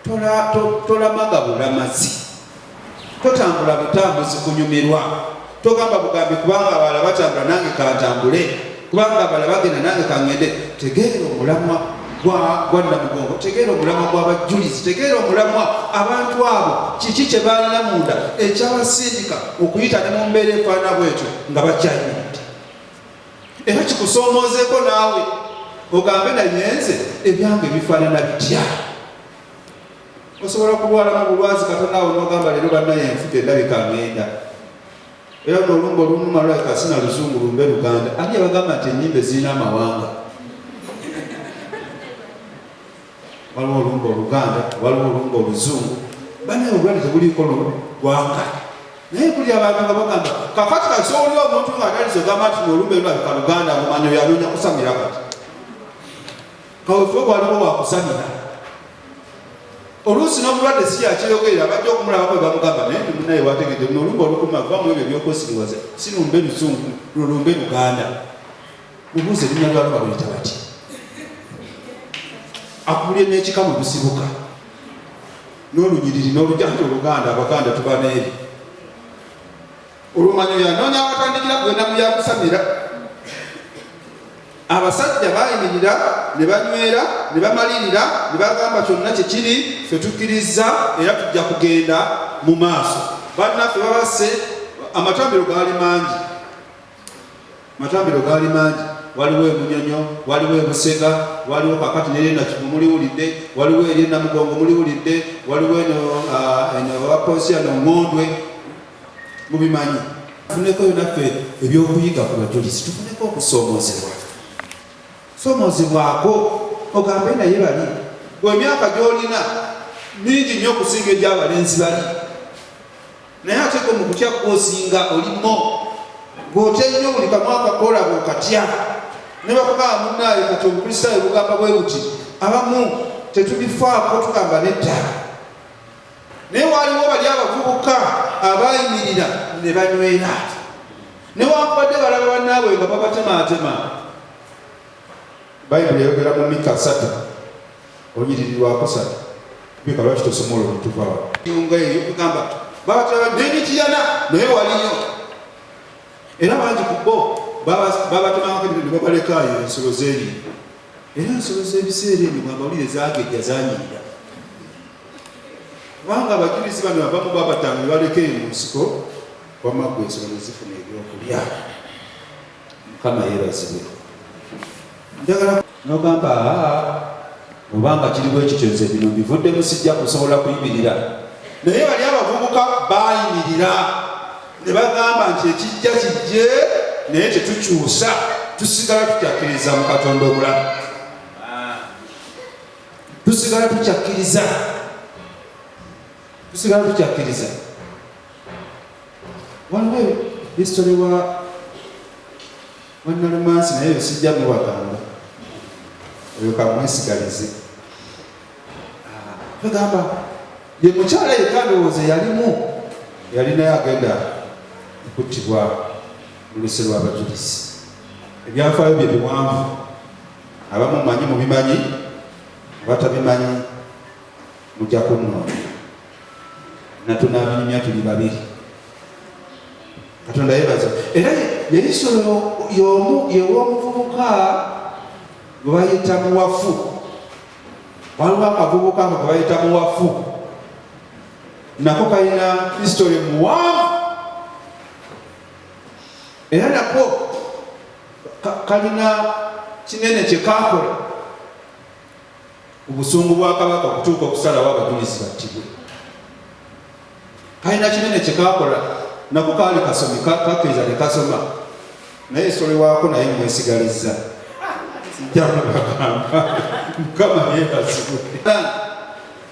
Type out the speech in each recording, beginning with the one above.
tolamaga bulamazi, totambula butambuzi kunyumirwa, togamba bugambi kubanga abalala batambula nange kantambule, kubanga abalala bagenda nange kangende. Tegeera omulamwa gwa Namugongo, tegeera omulamwa gw'abajulizi, tegeera omulamwa abantu abo kiki kye balina munda ekyabasindika okuyita ne mu mbeera efaana bwetyo nga bakyayimiridde. Era kikusomoozeeko naawe ogambe nayenze ebyange bifaanana bitya. Osobola kulwalamu bulwazi katono awo n'ogamba leero bannaye enfudde endabika ngenda. Era n'olumba olunuma lwaleka sina Luzungu lumbe Luganda. Ani abagamba nti ennyimba zirina amawanga? Waliwo olumba Oluganda, waliwo olumba Oluzungu. Bannaye obulwadde tebuliiko lwanga. Naye kuli abantu nga bagamba kakati kasi oliwo omuntu ng'atalizo gamba nti n'olumba lulabika Luganda mumanyi oyo anoonya kusamira kati. Kaweefube waliwo wakusamira. Oluusi n'omulwadde si yakyeyogerera bajja okumulabako bwe bamugamba naye ndi munnaye wategedde buno olumba olukuma vamu ebyo ebyokosiriwaza si lumbe Luzungu lulumbe Luganda. Mubuuze erinnya lwalo baluyita bati. Akubulye n'ekika mu busibuka n'olunyiriri n'olujanja Oluganda Abaganda tuba n'eri. Olumanyo yanoonya watandikira kugenda mu byakusamira. Abasajja bayimirira ne banywera ne bamalirira ne bagamba kyonna kyekiri ffe tukkiriza era tujja kugenda mu maaso. Bannaffe babasse amatambiro gaali mangi. Amatambiro gaali mangi. Waliwo Emunyonyo, waliwo Ebusega, waliwo kakati n'erina Kivu muliwulidde, waliwo eri Namugongo muliwulidde, waliwo eno Waposia n'Ongondwe mubimanyi. Tufuneko naffe ebyokuyiga ku bajulizi, tufuneko okusoomoozebwa. Soomoozebwako ogambe naye bali emyaka gy'olina mingi nnyo okusinga egy'abalenzi bali, naye ate ko mu kutya kw'osinga olimo gw'otya nnyo buli kamwaka kola bw'okatya. Ne bakugamba munnaaye kati Obukristaayo bugamba bwe buti abamu tetubifaako tugamba nedda. Naye waliwo bali abavubuka abayimirira ne banywera newankubadde balaba bannaabwe nga babatemaatema. Bayibuli eyogera mu Mika 3 olunyiriri lwa 3 bika lwaki tosoma olwo lutuvawa nga eyo kugamba babatema n'emikiyana naye waliyo. Era bangi ku bo babatemako ebintu ne babalekaayo ensolo z'eri. Era ensolo z'ebiseera ebyo mwabawulire zaagejja zanyirira. Kubanga abajulizi bano abamu babatanga ne baleka eyo mu nsiko wamaggwa ensolo ne zifuna ebyokulya. Mukama yeebazibwe. Njagala n'ogamba obanga kiriwo ekityo nze bino bivuddemu sijja kusobola kuyimirira. Naye bali abavubuka baayimirira ne bagamba nti ekijja kijje naye tetukyusa, tusigala tukyakkiriza mu Katonda omulamu. Tusigala tukyakkiriza. Waliwo histori wa Nalumansi naye sijja mubagamba oyo kamwesigalize. Bagamba ye mukyala yekka ndowooza yali naye agenda okuttibwa mu luse lw'abajulizi. Ebyafaayo bye biwanvu, abamu manyi mubimanyi, abatabimanyi mujja kunnoonya. Natunabinyumya tuli babiri. Katonda yeebaza. Era yali nsolo y'omu y'ow'omuvubuka gwe bayita Muwafu. Waliwo akavubuka nga gwe bayita Muwafu, nako kalina histori muwanvu. Era nako kalina kinene kye kakola obusungu bwa Kabaka okutuuka okusalawo abajulizi battibwe. Kalina kinene kye kakola nako kaali kasomi kakkiriza ne kasoma. Naye histori waako naye mwesigalizza. Mukama yeebazibwe.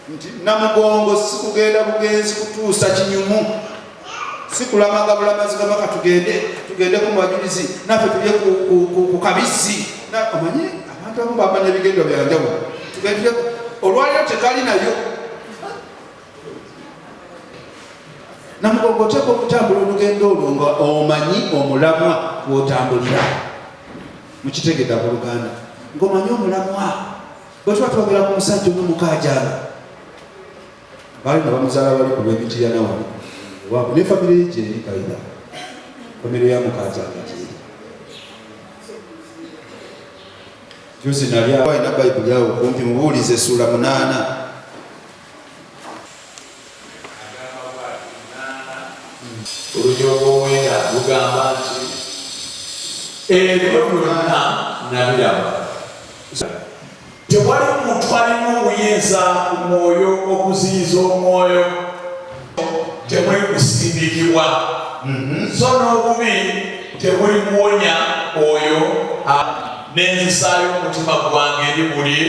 Nti Namugongo si kugenda bugenzi kutuusa kinyumu, si kulamaga bulamazi Kabaka tugende ku bajulizi naffe tulye ku kabisi. Omanyi abantu abamu bamanya ebigendo byanjawulo. Tugende olwaliro tekali nayo. Namugongo oteekwa okutambula olugendo olwo nga omanyi omulamwa gw'otambulira. Mukitegedde abooluganda ng'omanyi omulamwa. Bwe tuba twogera ku musajja omukaajaala bali na bamuzaala bali ku lw'emiti ya Nawali wabwe ne famire ye gyeri Kaida famire ya Mukazanga gyeri juzi nali alina Bayibuli awo kumpi mubuulize essula 8 Olujogo wenda lugamba nti ebyo byonna nabiraba. Tewali muntu alina obuyinza ku mwoyo okuziyiza omwoyo temuli kusindikibwa so n'obubi temuli muwonya oyo n'enzisaayo omutima gwange eri buli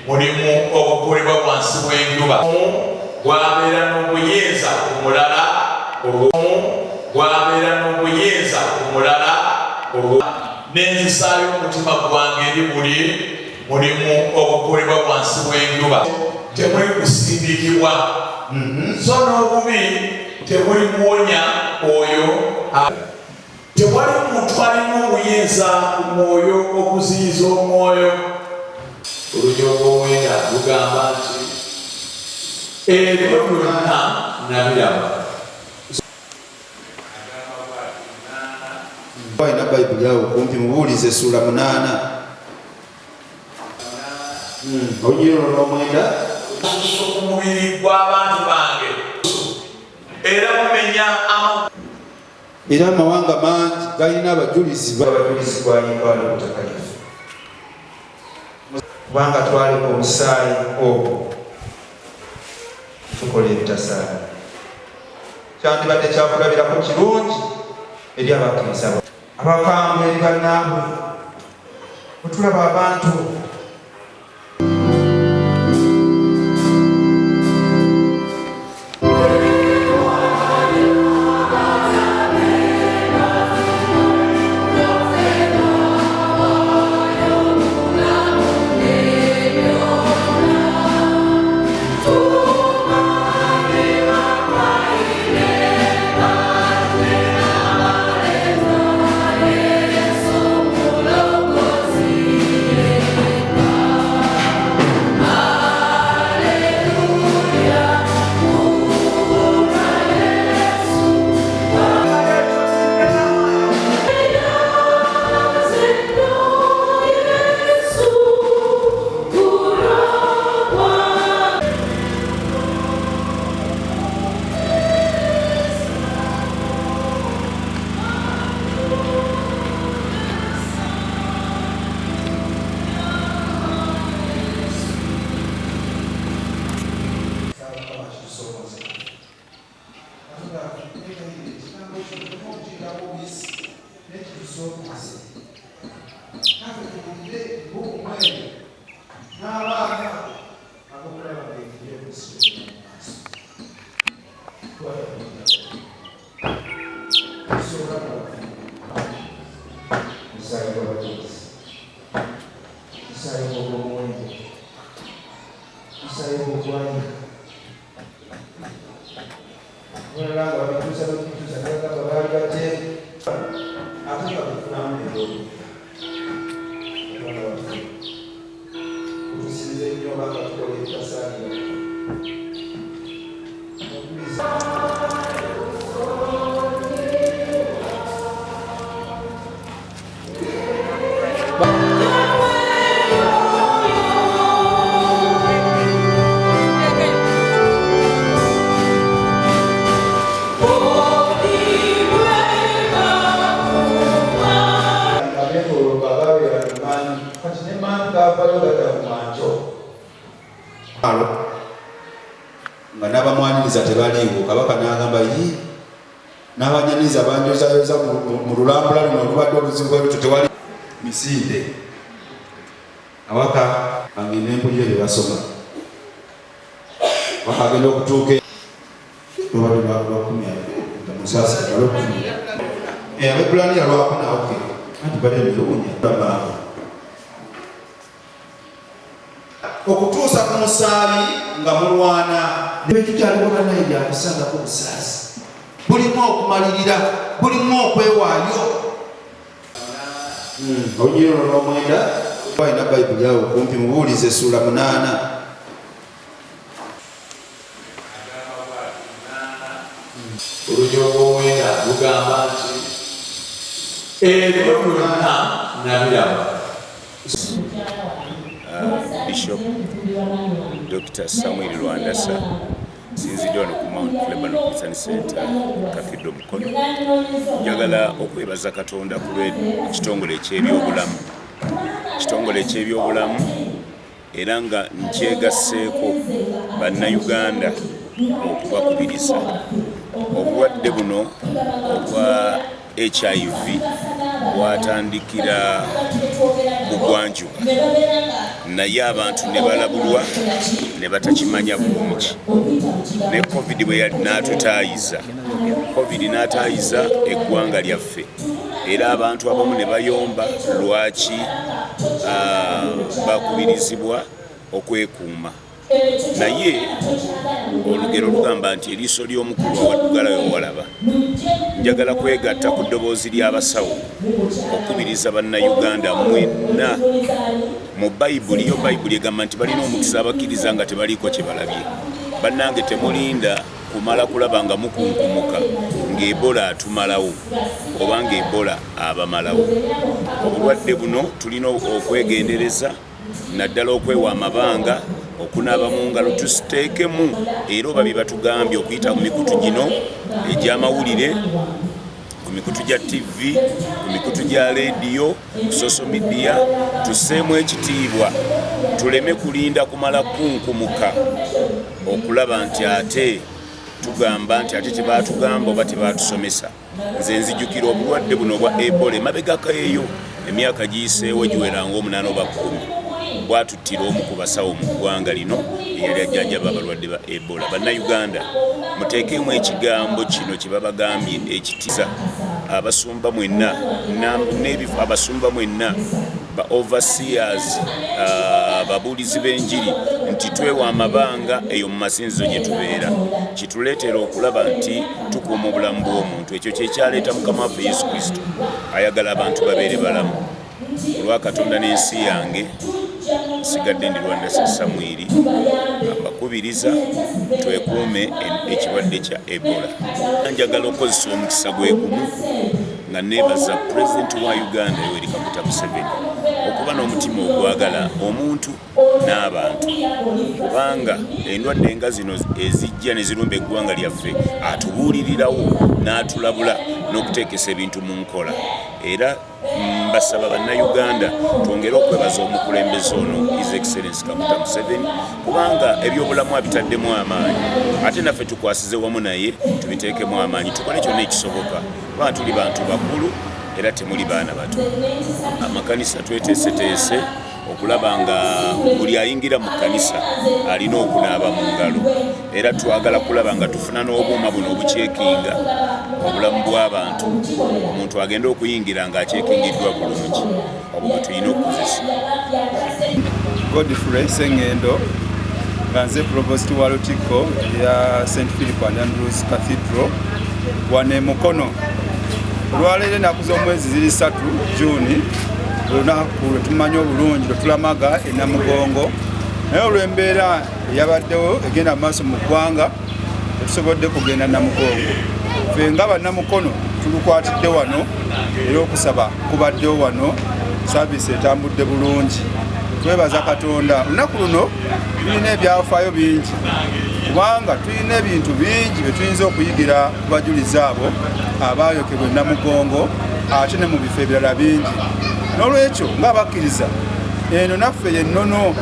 mulimu ogukolebwa wansi w'enjuba gwabeera n'obuyinza ku mulala gwabeera n'obuyinza ku mulala n'enzisaayo omutima gwange eri buli mulimu ogukolebwa wansi w'enjuba temuli kusindikibwa so n'obubi temuli muwonya oyo tewali muntu alina obuyinza ku mwoyo okuziyiza omwoyo olujogo wenda lugamba nti ebyo byonna nabiraba. alina Bayibuli awo kumpi mubuulize essula 8 olunyiriro lw'omwenda ku mubiri gw'abantu bange era mumenya era amawanga mangi galina abajulizi bwayinkwala obutakalifu kubanga twaleka omusaayi ogwo tukola ebitasaana kyandibadde kyakulabirako kirungi eri abakkiriza abakambwe eri bannaabwe otulaba abantu nga n'abamwaniriza tebaliiwo kabaka n'agamba yi n'abanyaniza banjozayoza mu lulambula luno olubadde oluzibu bwebutyo tewali misinde awaka agenda empulire bye basoma waka agenda okutuuka lwabadde lwakumi musasa lwakumi abebulaniya lwakuna oke anti badde niluunya okutuusa ku musaabi nga mulwana nebitukyaliwo banaye byakusangako busaasi bulimu okumalirira bulimu okwewaayo olunyiriro lw'omwenda alina Bayibuli awo kumpi mubuulize essula 8 olugero lw'omwenda lugamba nti ebyo byonna nabiraba. Bishop Dr. Samuel Lwandasa sinzidde wano ku Mount Lebanon Christian Center Cathedral Mukono. Njagala okwebaza Katonda ku lw'ekitongole eky'ebyobulamu era nga nkyegasseeko bannayuganda okubakubiriza obulwadde buno obwa HIV bwatandikira bugwanjuba naye abantu ne balabulwa ne batakimanya bulungi ne covid bwe yali n'atutaayiza eggwanga lyaffe era abantu abamu ne bayomba lwaki bakubirizibwa okwekuuma naye olugero lugamba nti eriiso ly'omukulu awaddugalayo walaba. Njagala kwegatta ku ddoboozi ly'abasawo okubiriza bannayuganda mwenna mu bayibuli egamba nti balina omukisa abakkiriza nga tebaliiko kye balabye. Bannange temulinda kumala kulaba nga mukunkumuka ng'Ebola atumalawo oba ng'Ebola abamalawo. Obulwadde buno tulina okwegendereza naddala okwewa amabanga okunaaba mu ngalo tusiteekemu era oba bye batugambye okuyita mu mikutu gino egy'amawulire, ku mikutu gya TV, ku mikutu gya leediyo, ku social media, tusseemu ekitiibwa tuleme kulinda kumala kunkumuka okulaba nti ate tugamba nti ate tebaatugamba oba tebatusomesa. Nze nzijukira obulwadde buno obwa Ebola emabegako eyo emyaka giyiseewo giweranga 8 oba 10 bwatuttira omu ku basawo mu ggwanga lino eyali ajjanjaba abalwadde ba Ebola. Bannayuganda muteekemu ekigambo kino kye babagambye ekitiza abasumba mwenna abasumba mwenna ba overseers ababuulizi b'enjiri nti twewa amabanga eyo mu masinzizo gye tubeera kituleetera okulaba nti tukuuma obulamu bw'omuntu. Ekyo kyekyaleeta Mukama waffe Yesu Kristo ayagala abantu babeere balamu. Olwa Katonda n'ensi yange sigadde ndi Lwandasa Samwiri mbakubiriza twekuume ekirwadde kya Ebola. Njagala okukozesa omukisa gwe gumu nga neebaza Pulezidenti wa Uganda Yoweri Kaguta Museveni okuba n'omutima ogwagala omuntu n'abantu, kubanga endwadde nga zino ezijja ne zirumba eggwanga lyaffe atubuulirirawo n'atulabula n'okuteekesa ebintu mu nkola. Era mbasaba bannayuganda twongere okwebaza omukulembeze ono His Excellency Kaguta Museveni kubanga ebyobulamu abitaddemu amaanyi ate naffe tukwasize wamu naye tubiteekemu amaanyi tukole kyonna ekisoboka kubanga tuli bantu bakulu era temuli baana bato. Amakanisa tweteeseteese okulaba nga buli ayingira mu kkanisa alina okunaaba mu ngalo era twagala kulaba nga tufuna n'obuuma buno obukyekinga obulamu bw'abantu, omuntu agenda okuyingira ng'akyekingiddwa bulungi. Obwo bwe tulina okukozesa. Godfrey Sengendo nga nze Provost wa Lutikko ya St. Philip and Andrews Cathedral wane Mukono. Olwaleero ennaku z'omwezi ziri 3 Juni olunaku lwe tumanyi obulungi lwe tulamaga e Namugongo, naye olw'embeera eyabaddewo egenda mu maaso mu ggwanga tetusobodde kugenda Namugongo. Ffe nga bannamukono tulukwatidde wano era okusaba kubaddewo wano, saaviisi etambudde bulungi. Twebaza Katonda. Olunaku luno tulina ebyafaayo bingi kubanga tulina ebintu bingi bye tuyinza okuyigira ku bajulizi abo abaayokebwa e Namugongo ate ne mu bifo ebirala bingi. N'olwekyo ng'abakkiriza eno naffe yennono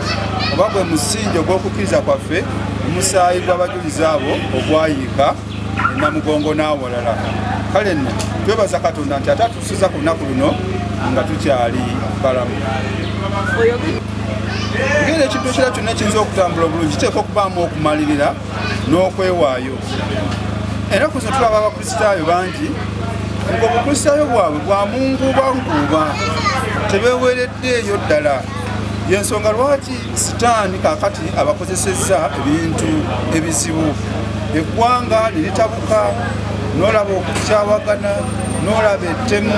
oba gwe musingi ogw'okukkiriza kwaffe omusaayi gw'abajulizi abo ogwayiika e Namugongo n'awalala. Kale nno twebaza Katonda nti ate atusuza ku lunaku luno nga tukyali balamu. Ngeri ekintu ekirala kyonna ekiyinza okutambula obulungi kiteekwa okubaamu okumalirira n'okwewaayo. Ennaku zino tulaba abakristaayo bangi ng'obukristaayo bwabwe bwa mungubanguuba tebeeweereddeeyo ddala. Y'ensonga lwaki Sitaani kaakati abakozesezza ebintu ebizibu. Eggwanga ne litabuka, n'olaba okukyawagana, n'olaba ettemu,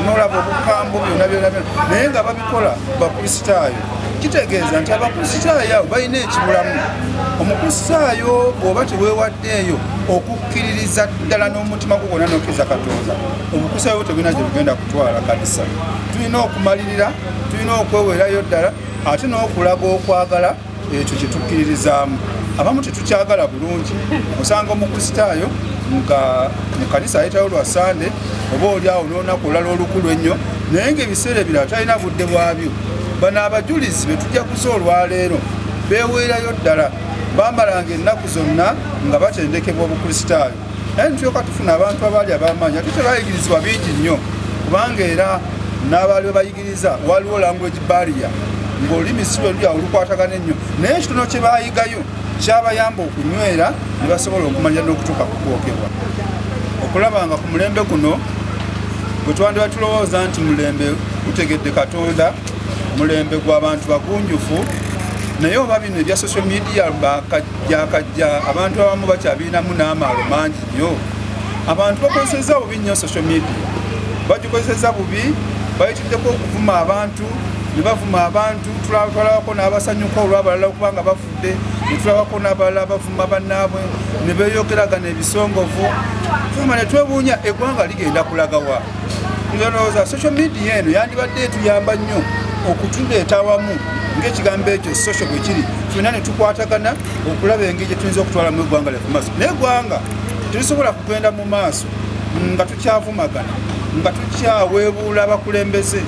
n'olaba obukambo byonna byonna, naye nga babikola bakristaayo. kitegeeza nti abakristaayo abo balina ekibulamu. Omukristaayo bw'oba teweewaddeeyo okukkiririza ddala n'omutima gwo gwonna n'okkiriza Katonda, obukristaayo tebulina gye bugenda kutwala kanisa. Tulina okumalirira, tulina okweweerayo ddala ate n'okulaga okwagala ekyo kye tukkiririzaamu. Abamu tetukyagala bulungi, osanga omukristaayo nga mu kanisa ayitayo lwa Sande oba oliawo n'olunaku olulala olukulu ennyo, naye ng'ebiseera ebirala talina budde bwabyo. Bano abajulizi be tujaguza olwaleero beeweerayo ddala, bambalanga ennaku zonna nga batendekebwa obukristaayo. Naye ntulyoka tufuna abantu abaali ab'amaanyi ate tebayigirizibwa bingi nnyo, kubanga era n'abaali bebayigiriza waliwo language barrier, ng'olulimi si lwe luli awo lukwatagana ennyo, naye ekitono kye baayigayo kyabayamba okunywera ne basobola okumanya n'okutuuka ku kwokebwa. Okulaba nga ku mulembe guno bwe twandiba tulowooza nti mulembe gutegedde Katonda, mulembe gw'abantu bagunjufu, naye oba bino ebya social media bakajja abantu abamu bakyabirinamu n'amaalo mangi nnyo. Abantu bakozesezza bubi nnyo social media, bagikozesezza bubi, bayitiddeko okuvuma abantu, ne bavuma abantu. Tulabako n'abasanyuka olw'abalala okubanga bafudde, ne tulabako n'abalala bavuma bannaabwe ne beeyogeragana ebisongovu. Tuma ne twebuunya eggwanga ligenda kulagawa. Tulowooza social media eno yandibadde etuyamba nnyo okutuleeta awamu ng'ekigambo ekyo social bwe kiri, ffenna ne tukwatagana okulaba engeri gye tuyinza okutwalamu eggwanga lyaffe maaso. Naye eggwanga terisobola kugenda mu maaso nga tukyavumagana, nga tukyaweebuula abakulembeze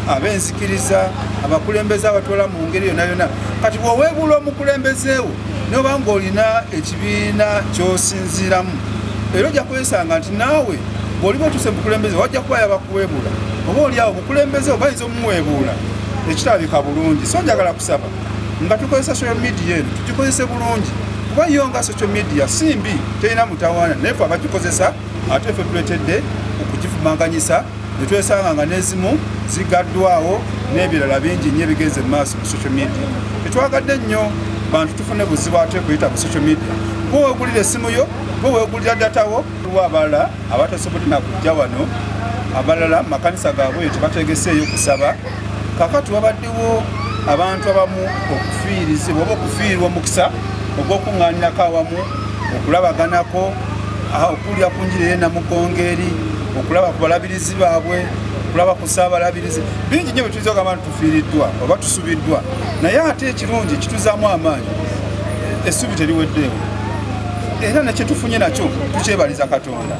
ab'enzikiriza, abakulembeze abatwala mu ngeri yonna yonna. Kati bw'oweebuula omukulembeze wo n'oba ng'olina ekibiina ky'osinziiramu, era ojja kwesanga nti naawe bw'oliba otuuse mukulembeze wajja kubayo abakuweebuula, oba oliawo omukulembeze oba ayinza omumuweebuula ekirabika bulungi. So njagala kusaba nga tukozesa social media eno tugikozese bulungi, kuba yo nga social media si mbi, terina mutawaana, naye ffe abagikozesa ate ffe tuletedde okugifumanganyisa ne twesanga nga n'ezimu zigaddwawo n'ebirala bingi nnyo ebigenze mu maaso mu social media. Tetwagadde nnyo bantu tufune buzibu ate kuyita mu social media. Bwe weegulira essimu yo, bwe weegulira datawo, abalala abatasobodde na kujja wano, abalala makanisa gaabwe tebategeseeyo kusaba. Kakati wabaddewo abantu abamu okufiirizibwa oba okufiirwa omukisa ogw'okuŋŋaanirako awamu, okulabaganako, okulya ku njiri ey'Namugongo eri, okulaba ku balabirizi baabwe, okulaba ku ssaabalabirizi. Bingi nnyo bye tuyinza okugamba nti tufiiriddwa oba tusubiddwa, naye ate ekirungi kituzaamu amaanyi. Essubi teriweddeewo, era nekye tufunye nakyo tukyebaliza Katonda.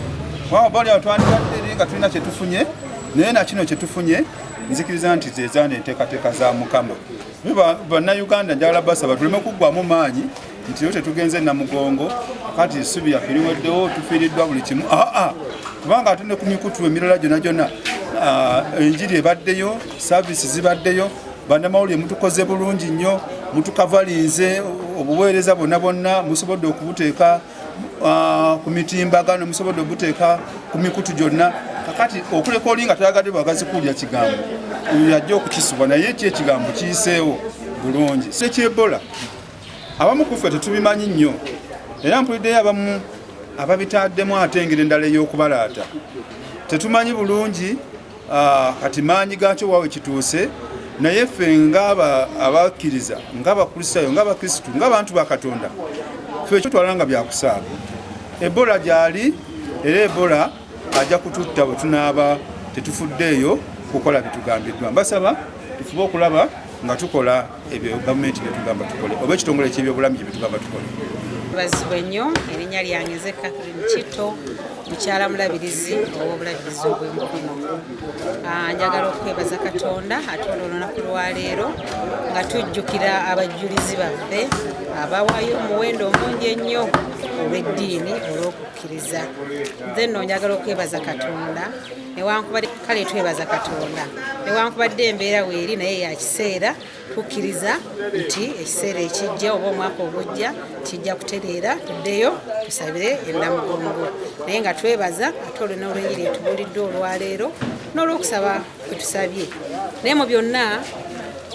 Waba bali awo twandibadde nga tulina kye tufunye, naye nakino kye tufunye nzikiriza nti zezaana enteekateeka za Mukama. Bannayuganda njagala basaba tuleme kuggwamu maanyi nti yo tetugenze Namugongo kati essubi yaffe liweddewo tufiiriddwa buli kimu. Kubanga ate ne ku mikutu emirala gyonna gyonna enjiri ebaddeyo, saavisi zibaddeyo, bannamawulire mutukoze bulungi nnyo, mutukavalinze, obuweereza bonna bonna musobodde okubuteeka ku mitimbagano, musobodde obuteeka ku mikutu gyonna. Kakati okuleka oli nga toyagadde bwagazi kuwulira kigambo yajja okukisubwa, naye ki ekigambo kiyiseewo bulungi. Eky'Ebola abamu ku ffe tetubimanyi nnyo, era mpuliddeyo abamu ababitaddemu ate engeri endala ey'okubalaata. Tetumanyi bulungi kati maanyi gaakyo waawe kituuse, naye ffe ng'abakkiriza, ng'abakristaayo, ng'abakristu, ng'abantu ba Katonda, ffe kyotwala nga byakusaaga. Ebola gyali, era Ebola ajja kututta bwe tunaaba tetufuddeeyo kukola bitugambiddwa. Mbasaba tufube okulaba nga tukola ebyo gavumenti bye tugamba tukole, oba ekitongole ky'ebyobulamu bye bitugamba tukole. Bazibwe nnyo, erinnya lyange nze Catherine Kitto, mukyala mulabirizi ow'obulabirizi obw'emikono. Njagala okwebaza Katonda atonda olunaku lwaleero nga tujjukira abajulizi baffe abawaayo omuwendo omungi ennyo olw'eddiini olw'okukkiriza. Nze nno njagala okwebaza Katonda newankubadde kale twebaza Katonda newankubadde embeera weeri naye ya kiseera, tukkiriza nti ekiseera ekijja oba omwaka ogujja kijja kutereera, tuddeyo tusabire Namugongo. Naye nga twebaza ate olwena olw'enjiri etubuulidde olwaleero n'olw'okusaba kwe tusabye. Naye mu byonna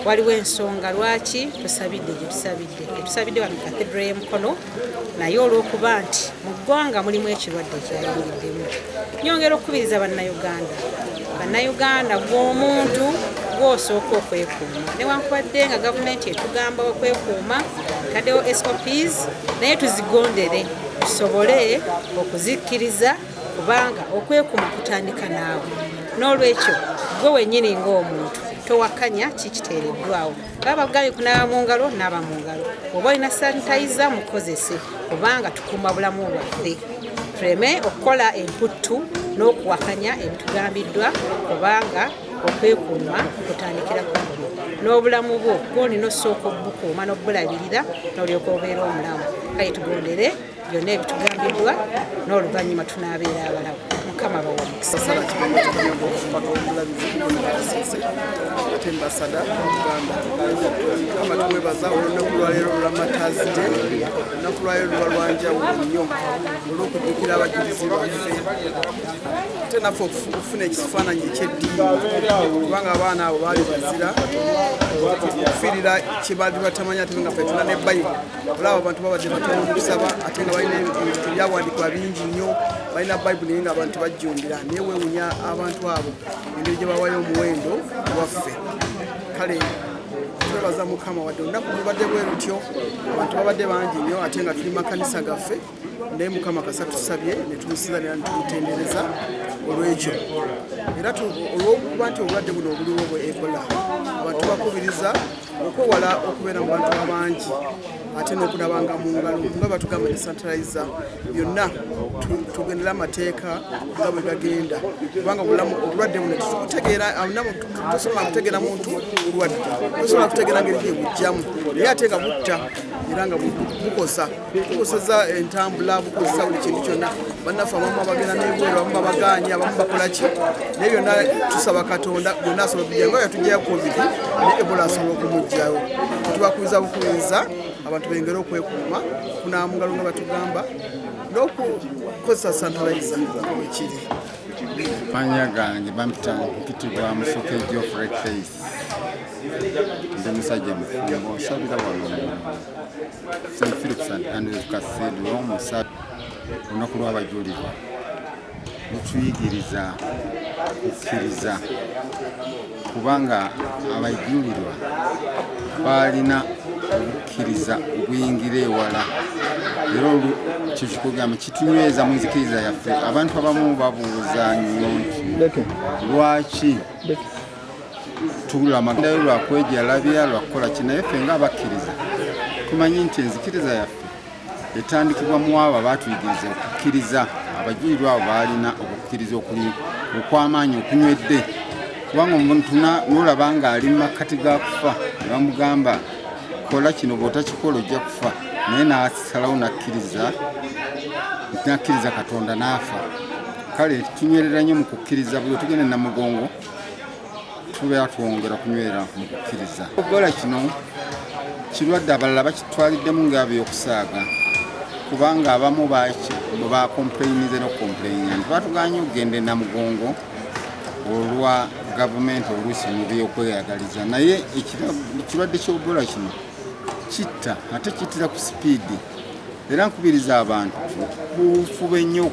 waliwo ensonga lwaki tusabidde gye tusabidde. Tusabidde wano Cathedral y'Emukono, naye olw'okuba nti mu ggwanga mulimu ekirwadde ekyayingiddemu. Nyongera okukubiriza Bannayuganda gw'omuntu gw'osooka okwekuuma. Newankubadde nga gavumenti etugamba okwekuuma, taddewo SOPs, naye tuzigondere tusobole okuzikkiriza kubanga okwekuuma kutandika naawe. N'olwekyo gwe wennyini ng'omuntu towakanya kikiteereddwawo. Baba bagambye kunaaba mu ngalo, naaba mu ngalo. Oba olina sanitayiza mukozese kubanga tukuuma bulamu bwaffe. Tuleme okukola emputtu n'okuwakanya ebitugambiddwa kubanga okwekuuma kutandikira ku ggwe. N'obulamu bwo gw'olina osooka obukuuma n'obulabirira n'olyoka obeera omulamu. Kale tugondere byonna ebitugambiddwa n'oluvannyuma tunaabeera abalamu. Mukama bawa omukisa. Ate mbasada Uganda kama twebaza olunaku lwaleero lw'amatazide, olunaku lwaleero luba lwanjawulo nnyo olw'okujjukira abajulizi baffe ate naffe okufuna ekifaananyi eky'eddiini kubanga abaana abo baali bazira okufiirira kye baali batamanya ate nga ffe tuna ne Bayibuli. Olaba abantu babadde batono mu kusaba ate nga balina ebyawandiikibwa bingi nnyo, balina Bayibuli naye nga abantu bajjumbira, naye weewunya abantu abo engeri gye bawayo omuwendo waffe. Kale twebaza Mukama wadde olunaku lubadde bwe lutyo, abantu babadde bangi nnyo ate nga tuli makanisa gaffe, naye Mukama kasa tusabye ne tumusinzanira ne tumutendereza olw'ekyo. Era olw'okuba nti obulwadde buno obuliwo bwe Ebola, abantu bakubiriza okwewala okubeera mu bantu abangi ate n'okunabanga mu ngalo nga batugamba desanitaliza. Byonna tugendera amateeka nga bwe gagenda kubanga obulwadde buno tosobola kutegeera muntu bulwadde, tosobola kutegeera ngeri gye bujjamu, naye ate nga butta era nga bukoseza entambula, bukozesa buli kintu kyonna. Bannaffe abamu abagenda n'ebweru, abamu babaganya, abamu bakola ki, naye byonna tusaba Katonda byonna asobola okujjayo nga yatugjayo COVID ne Ebola asobola okumugjayo. Tubakubiriza bukubiriza abantu bengere okwekuuma, kunaaba mu ngalo nga batugamba n'okukozesa sanitayiza wekiri. Manya gange bampita nkitibwa Musoke Geoffrey Case. Nze musajja mufumbo nsabira wano St. Philip's and Andrews Cathedral musatu olunaku lw'abajulirwa lutuyigiriza kukkiriza kubanga abajulirwa balina okukkiriza okuyingira ewala. Era kyo kikugamba kitunyweza mu nzikiriza yaffe. Abantu abamu babuuza nnyo nti lwaki tulamagendayo lwakwejalabya lwakukola ki, naye ffe nga abakkiriza tumanyi nti enzikiriza yaffe etandikibwa mu abo abatuyigiriza okukkiriza. Abajulirwa abo balina okukkiriza okw'amaanyi okunywedde, kubanga omuntu n'olaba ng'ali mu makkati ga kufa ne bamugamba kola kino bw'otakikola ojja kufa, naye n'asalawo nakkiriza Katonda n'afa. Kale tunywerera nnyo mu kukkiriza, bwe tugenda Namugongo tubeera twongera kunywera mu kukkiriza. Ebola kino kirwadde abalala bakitwaliddemu ng'abyokusaaga kubanga abamu bakompleyinize n'okompleyinga nti batuganye okugenda e Namugongo olwa gavumenti oluusi mu by'okweyagaliza, naye ekirwadde ky'Ebola kino kitta ate kittira ku sipiidi. Era nkubiriza abantu bufube nnyo